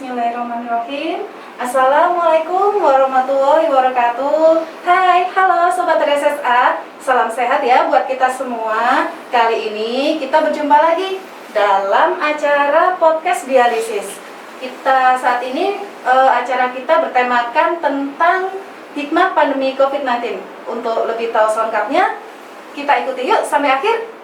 Bismillahirrahmanirrahim. Assalamualaikum warahmatullahi wabarakatuh. Hai, halo Sobat RSSA. Salam sehat ya buat kita semua. Kali ini kita berjumpa lagi dalam acara podcast dialisis. Saat ini acara kita bertemakan tentang hikmah pandemi COVID-19. Untuk lebih tahu selengkapnya, kita ikuti yuk sampai akhir.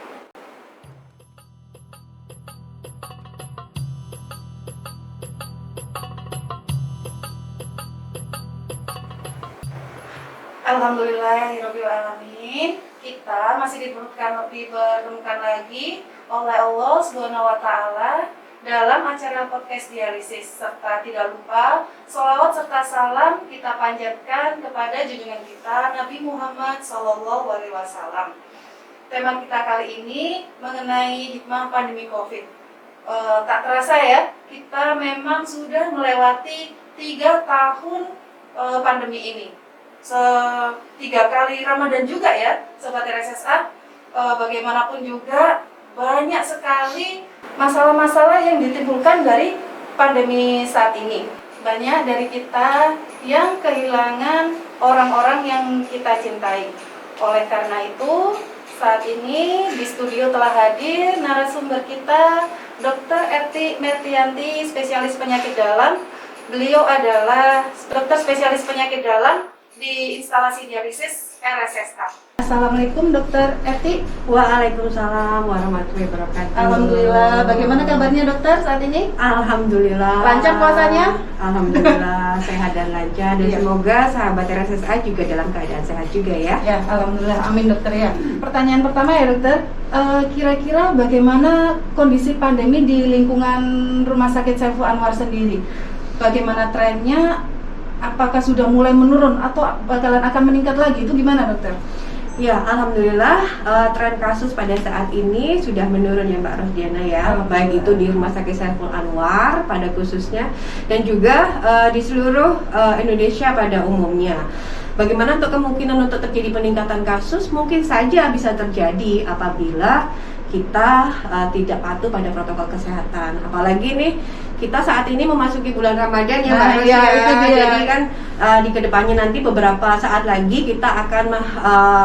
Alhamdulillahirrahmanirrahim. Kita masih dipertemukan lagi oleh Allah Subhanahu wa Ta'ala dalam acara podcast dialisis. Serta tidak lupa sholawat serta salam kita panjatkan kepada junjungan kita Nabi Muhammad SAW. Tema kita kali ini mengenai hikmah pandemi COVID. Tak terasa ya, kita memang sudah melewati 3 tahun pandemi ini. 3 kali Ramadan juga ya Sobat RSSA. Bagaimanapun juga banyak sekali masalah-masalah yang ditimbulkan dari pandemi saat ini. Banyak dari kita yang kehilangan orang-orang yang kita cintai. Oleh karena itu, saat ini di studio telah hadir narasumber kita, Dr. Eti Mertianti, spesialis penyakit dalam. Beliau adalah dokter spesialis penyakit dalam di instalasi dialisis RSSA. Assalamualaikum Dokter Eti. Waalaikumsalam warahmatullahi wabarakatuh. Alhamdulillah. Bagaimana kabarnya dokter saat ini? Alhamdulillah. Lancar puasanya? Alhamdulillah sehat dan lancar dan semoga sahabat RSSA juga dalam keadaan sehat juga ya. Ya, alhamdulillah. Amin dokter ya. Pertanyaan pertama ya dokter, kira-kira bagaimana kondisi pandemi di lingkungan Rumah Sakit Saiful Anwar sendiri? Bagaimana trennya? Apakah sudah mulai menurun atau bakalan akan meningkat lagi? Itu gimana dokter? Ya, alhamdulillah tren kasus pada saat ini sudah menurun ya Mbak Rosdiana ya, baik itu di Rumah Sakit Saiful Anwar pada khususnya dan juga di seluruh Indonesia pada umumnya. Bagaimana untuk kemungkinan untuk terjadi peningkatan kasus? Mungkin saja bisa terjadi apabila kita tidak patuh pada protokol kesehatan. Apalagi nih kita saat ini memasuki bulan Ramadan ya Mbak Ros ya. Jadi kan di kedepannya nanti beberapa saat lagi kita akan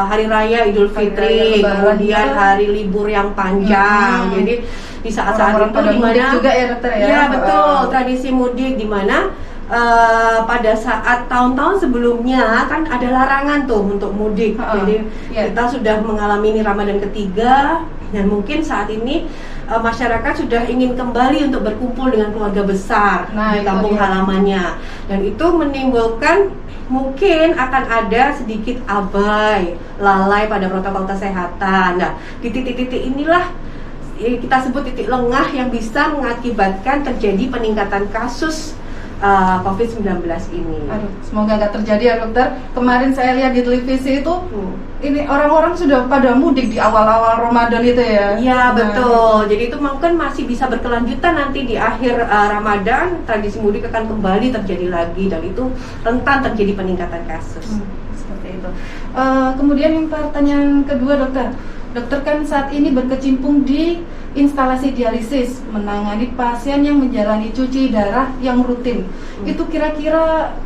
hari raya Idul Fitri, kemudian hari libur yang panjang. Jadi di saat-saat itu di mana juga ya dokter ya. Ya betul, tradisi mudik di mana pada saat tahun-tahun sebelumnya kan ada larangan tuh untuk mudik. Jadi kita sudah mengalami ini Ramadan ketiga dan mungkin saat ini masyarakat sudah ingin kembali untuk berkumpul dengan keluarga besar di kampung halamannya, dan itu menimbulkan mungkin akan ada sedikit abai, lalai pada protokol kesehatan. Nah, di titik-titik inilah kita sebut titik lengah yang bisa mengakibatkan terjadi peningkatan kasus COVID-19 ini. Aduh, semoga nggak terjadi ya dokter. Kemarin saya lihat di televisi itu, ini orang-orang sudah pada mudik di awal-awal Ramadan itu ya. Iya betul. Jadi itu mungkin masih bisa berkelanjutan nanti di akhir Ramadan, tradisi mudik akan kembali terjadi lagi dan itu rentan terjadi peningkatan kasus. Seperti itu. Kemudian yang pertanyaan kedua dokter. Dokter kan saat ini berkecimpung di instalasi dialisis, menangani pasien yang menjalani cuci darah yang rutin. Itu kira-kira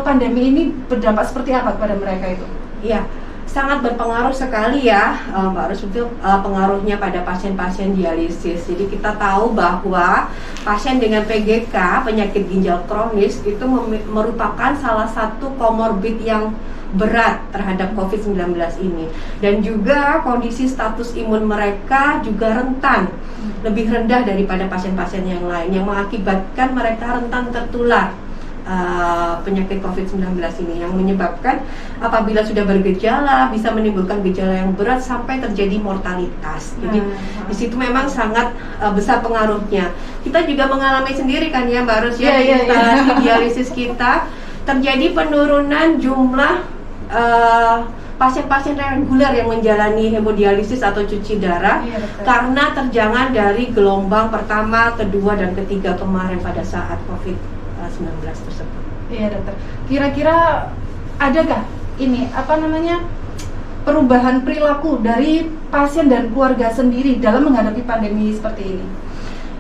pandemi ini berdampak seperti apa kepada mereka itu? Iya, sangat berpengaruh sekali ya Mbak Ros, itu pengaruhnya pada pasien-pasien dialisis. Jadi kita tahu bahwa pasien dengan PGK, penyakit ginjal kronis, itu merupakan salah satu komorbid yang berat terhadap COVID-19 ini, dan juga kondisi status imun mereka juga rentan, lebih rendah daripada pasien-pasien yang lain, yang mengakibatkan mereka rentan tertular penyakit COVID-19 ini, yang menyebabkan apabila sudah bergejala bisa menimbulkan gejala yang berat sampai terjadi mortalitas. Jadi di situ memang sangat besar pengaruhnya. Kita juga mengalami sendiri kan ya Mbak Ros ya, di instalasi dialisis kita terjadi penurunan jumlah pasien-pasien reguler yang menjalani hemodialisis atau cuci darah karena terjangan dari gelombang pertama, kedua, dan ketiga kemarin pada saat COVID-19 tersebut. Iya dokter. Kira-kira adakah ini perubahan perilaku dari pasien dan keluarga sendiri dalam menghadapi pandemi seperti ini?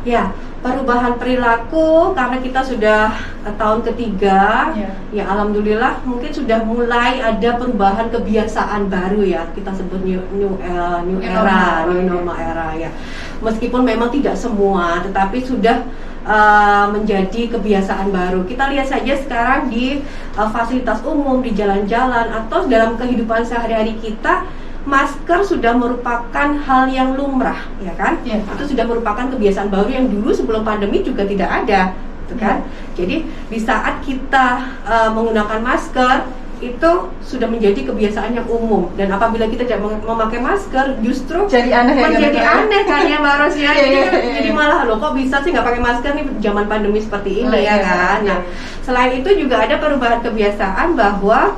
Ya, perubahan perilaku karena kita sudah tahun ketiga, ya alhamdulillah mungkin sudah mulai ada perubahan kebiasaan baru ya, kita sebut new normal era ya. Meskipun memang tidak semua, tetapi sudah menjadi kebiasaan baru. Kita lihat saja sekarang di fasilitas umum, di jalan-jalan atau dalam kehidupan sehari-hari kita, masker sudah merupakan hal yang lumrah, ya kan? Ya. Itu sudah merupakan kebiasaan baru yang dulu sebelum pandemi juga tidak ada, gitu kan? Jadi di saat kita menggunakan masker itu sudah menjadi kebiasaan yang umum, dan apabila kita tidak memakai masker justru jadi aneh kan ya Mbak Ros ya. Jadi malah loh kok bisa sih nggak pakai masker nih zaman pandemi seperti ini ya kan? Nah, selain itu juga ada perubahan kebiasaan bahwa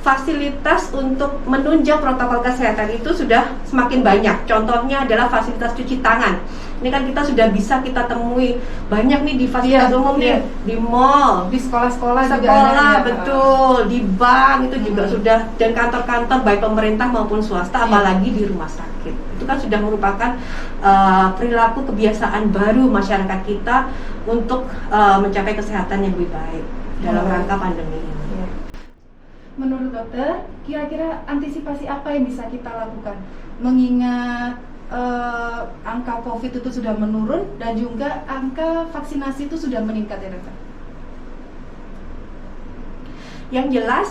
fasilitas untuk menunjang protokol kesehatan itu sudah semakin banyak. Contohnya adalah fasilitas cuci tangan. Ini kan kita sudah bisa kita temui banyak nih di fasilitas umum nih, di mall, di sekolah-sekolah juga ada, betul, di bank itu juga sudah, dan kantor-kantor baik pemerintah maupun swasta, apalagi di rumah sakit. Itu kan sudah merupakan perilaku kebiasaan baru masyarakat kita untuk mencapai kesehatan yang lebih baik dalam rangka pandemi ini. Menurut dokter, kira-kira antisipasi apa yang bisa kita lakukan mengingat angka COVID itu sudah menurun dan juga angka vaksinasi itu sudah meningkat ya dokter? Yang jelas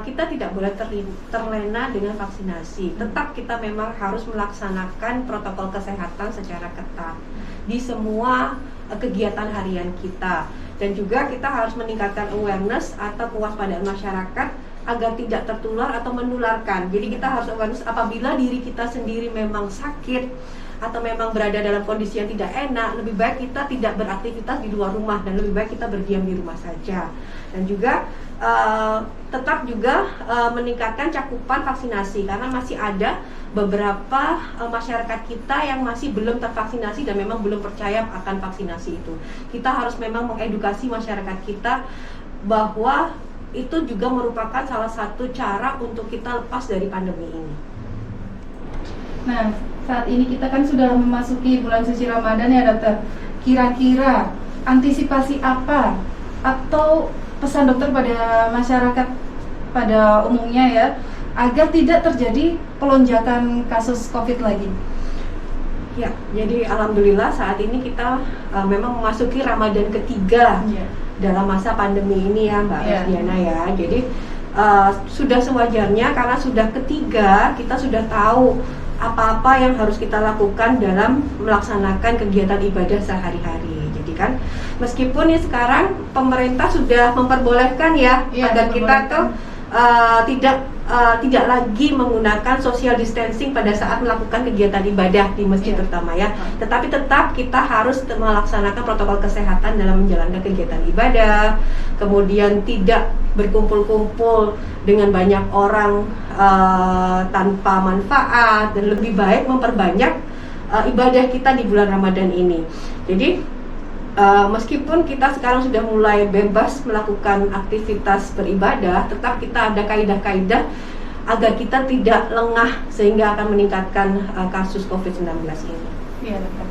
kita tidak boleh terlena dengan vaksinasi. Tetap kita memang harus melaksanakan protokol kesehatan secara ketat di semua kegiatan harian kita. Dan juga kita harus meningkatkan awareness atau kewaspadaan masyarakat agar tidak tertular atau menularkan. Jadi kita harus awareness apabila diri kita sendiri memang sakit atau memang berada dalam kondisi yang tidak enak, lebih baik kita tidak beraktivitas di luar rumah dan lebih baik kita berdiam di rumah saja. Dan juga tetap juga meningkatkan cakupan vaksinasi, karena masih ada beberapa masyarakat kita yang masih belum tervaksinasi dan memang belum percaya akan vaksinasi itu. Kita harus memang mengedukasi masyarakat kita bahwa itu juga merupakan salah satu cara untuk kita lepas dari pandemi ini. Nah, saat ini kita kan sudah memasuki bulan suci Ramadan ya dokter. Kira-kira antisipasi apa atau pesan dokter pada masyarakat pada umumnya ya, agar tidak terjadi pelonjakan kasus COVID lagi? Ya, jadi alhamdulillah saat ini kita memang memasuki Ramadan ketiga dalam masa pandemi ini ya Mbak Diana ya. Jadi sudah sewajarnya karena sudah ketiga, kita sudah tahu apa-apa yang harus kita lakukan dalam melaksanakan kegiatan ibadah sehari-hari. Jadi kan meskipun ya sekarang pemerintah sudah memperbolehkan ya agar kita tuh tidak lagi menggunakan social distancing pada saat melakukan kegiatan ibadah di masjid terutama ya. Tetapi tetap kita harus melaksanakan protokol kesehatan dalam menjalankan kegiatan ibadah. Kemudian tidak berkumpul-kumpul dengan banyak orang tanpa manfaat, dan lebih baik memperbanyak ibadah kita di bulan Ramadan ini. Jadi meskipun kita sekarang sudah mulai bebas melakukan aktivitas beribadah, tetap kita ada kaidah-kaidah agar kita tidak lengah sehingga akan meningkatkan kasus COVID-19 ini. Iya dokter.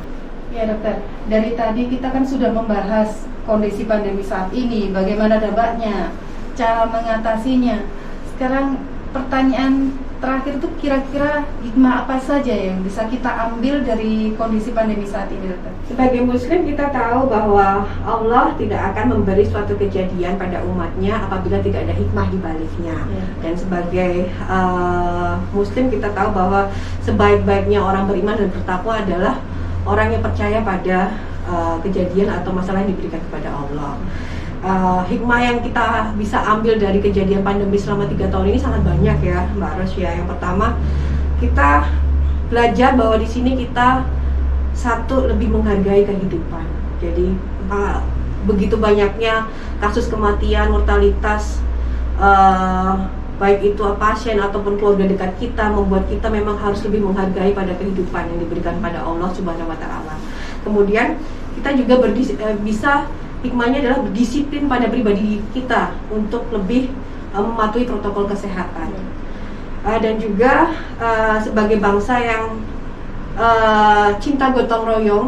Ya dokter, dari tadi kita kan sudah membahas kondisi pandemi saat ini, bagaimana dampaknya, cara mengatasinya. Sekarang pertanyaan terakhir itu kira-kira hikmah apa saja yang bisa kita ambil dari kondisi pandemi saat ini dokter? Sebagai muslim kita tahu bahwa Allah tidak akan memberi suatu kejadian pada umatnya apabila tidak ada hikmah di baliknya. Dan sebagai muslim kita tahu bahwa sebaik-baiknya orang beriman dan bertakwa adalah orang yang percaya pada kejadian atau masalah yang diberikan kepada Allah. Hikmah yang kita bisa ambil dari kejadian pandemi selama 3 tahun ini sangat banyak ya Mbak Ros ya. Yang pertama, kita belajar bahwa di sini kita lebih menghargai kehidupan. Jadi begitu banyaknya kasus kematian, mortalitas, baik itu pasien ataupun keluarga dekat kita, membuat kita memang harus lebih menghargai pada kehidupan yang diberikan pada Allah Subhanahu wa Ta'ala. Kemudian kita juga bisa hikmahnya adalah berdisiplin pada pribadi kita untuk lebih mematuhi protokol kesehatan. Dan juga sebagai bangsa yang cinta gotong royong,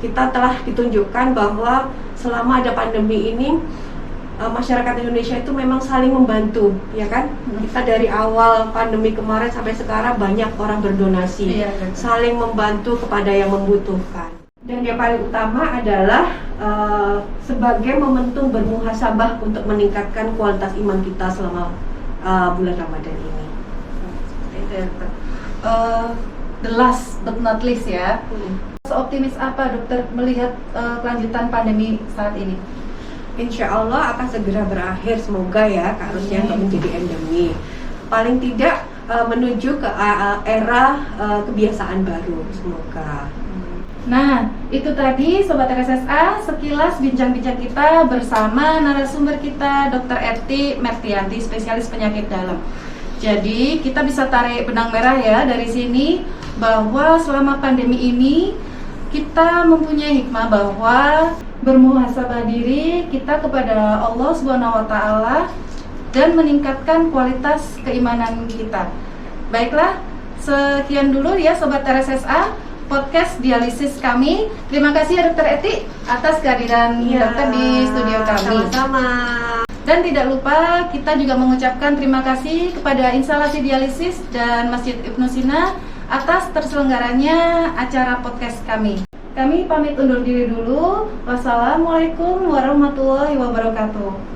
kita telah ditunjukkan bahwa selama ada pandemi ini masyarakat Indonesia itu memang saling membantu, ya kan? Kita dari awal pandemi kemarin sampai sekarang banyak orang berdonasi, saling membantu kepada yang membutuhkan. Dan yang paling utama adalah sebagai momentum bermuhasabah untuk meningkatkan kualitas iman kita selama bulan Ramadan ini. The last but not least ya, seoptimis apa dokter melihat kelanjutan pandemi saat ini? Insya Allah akan segera berakhir, semoga ya harusnya untuk menjadi endemi. Paling tidak menuju ke era kebiasaan baru, semoga. Nah, itu tadi Sobat RSSA sekilas bincang-bincang kita bersama narasumber kita Dr. Eti Mertianti, spesialis penyakit dalam. Jadi kita bisa tarik benang merah ya dari sini bahwa selama pandemi ini kita mempunyai hikmah bahwa bermuhasabah diri kita kepada Allah Subhanahu wa taala dan meningkatkan kualitas keimanan kita. Baiklah, sekian dulu ya Sobat RSSA podcast dialisis kami. Terima kasih ya Dr. Eti atas kehadiran dokter di studio kami. Sama-sama. Dan tidak lupa kita juga mengucapkan terima kasih kepada instalasi dialisis dan Masjid Ibnu Sina atas terselenggaranya acara podcast kami. Kami pamit undur diri dulu. Wassalamualaikum warahmatullahi wabarakatuh.